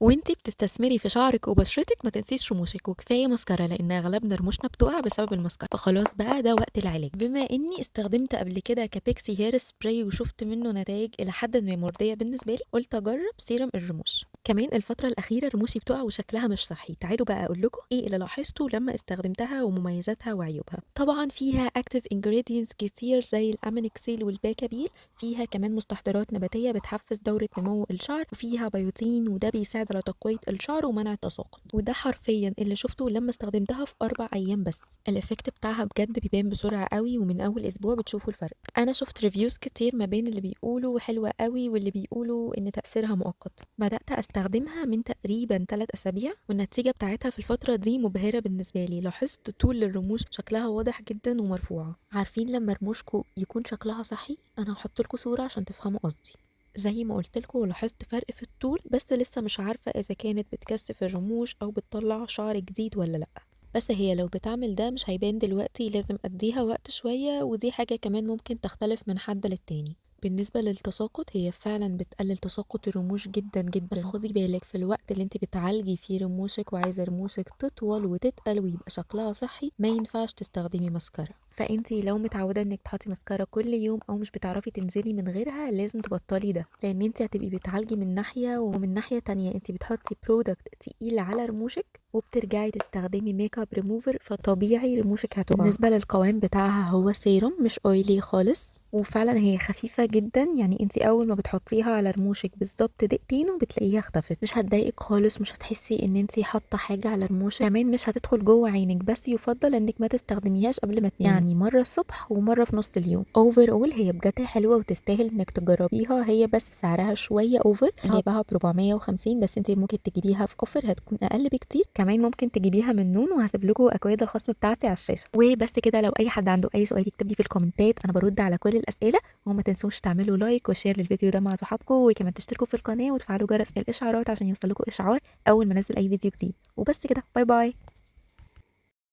وانتي بتستثمري في شعرك وبشرتك ما تنسيش رموشك، وكفايه مسكره لان اغلبنا رموشنا بتقع بسبب المسكره. فخلاص بقى ده وقت العلاج. بما اني استخدمت قبل كده كابيكسي هير سبراي وشفت منه نتائج الى حد ما مرضيه بالنسبه لي، قلت اجرب سيرم الرموش. كمان الفتره الاخيره رموشي بتقع وشكلها مش صحي. تعالوا بقى اقول لكم ايه اللي لاحظته لما استخدمتها ومميزاتها وعيوبها. طبعا فيها اكتيف انجريدينتس كتير زي الامينكسيل والباكابيل، فيها كمان مستحضرات نباتيه بتحفز دوره نمو الشعر، وفيها بيوتين وده بيساعد على تقوية الشعر ومنع التساقط. وده حرفيا اللي شفته لما استخدمتها في 4 أيام بس. الإفكت بتاعها بجد بيبان بسرعة قوي، ومن أول أسبوع بتشوفوا الفرق. أنا شفت ريفيوز كتير ما بين اللي بيقولوا حلوة قوي واللي بيقولوا إن تأثيرها مؤقت. بدأت أستخدمها من تقريبا 3 أسابيع، والنتيجة بتاعتها في الفترة دي مبهرة بالنسبة لي. لاحظت طول الرموش شكلها واضح جدا ومرفوعة. عارفين لما رموشكوا يكون شكلها صحي؟ أنا هحط لكم صورة عشان تفهموا قصدي. زي ما قلت لكم لاحظت فرق في الطول، بس لسه مش عارفة إذا كانت بتكثف الرموش أو بتطلع شعر جديد ولا لأ. بس هي لو بتعمل ده مش هيبان دلوقتي، لازم أديها وقت شوية، ودي حاجة كمان ممكن تختلف من حد للتاني. بالنسبة للتساقط، هي فعلا بتقلل تساقط الرموش جدا جدا، بس خدي بالك في الوقت اللي انت بتعالجي فيه رموشك وعايزة رموشك تطول وتتقل ويبقى شكلها صحي، ما ينفعش تستخدمي ماسكارا. فانتي لو متعودة انك تحطي ماسكارا كل يوم او مش بتعرفي تنزلي من غيرها، لازم تبطلي ده، لان انتي هتبقي بتعالجي من ناحية ومن ناحية تانية انتي بتحطي برودكت تقيل على رموشك وبترجعي تستخدمي ميك اب ريموفر، فطبيعي رموشك هتقع. بالنسبة للقوام بتاعها هو سيروم مش اويلي خالص، وفعلا هي خفيفة جدا. يعني انتي اول ما بتحطيها على رموشك بالظبط دقيقتين وبتلاقيها اختفت. مش هتضايقك خالص، مش هتحسي ان انتي حاطة حاجة على رموشك، كمان مش هتدخل جوه عينك. بس يفضل انك ما تستخدميهاش قبل ما تنامي، يعني مرة الصبح ومرة في نص اليوم. اوفر اول هي بجد حلوة وتستاهل انك تجربيها. هي بس سعرها شوية اوفر، جايباها ب 450، بس انتي ممكن تجيبيها في اوفر هتكون اقل بكتير. كمان ممكن تجيبيها من نون، وهسيب لكم اكواد الخصم بتاعتي على الشاشة. وبس كده، لو اي حد عنده اي سؤال يكتب لي في الكومنتات، انا برد على كل الاسئلة. وما تنسوش تعملوا لايك وشير للفيديو ده مع صحابكم، وكمان تشتركوا في القناة وتفعلوا جرس الاشعارات عشان يوصلكوا اشعار اول ما انزل اي فيديو جديد. وبس كده، باي باي.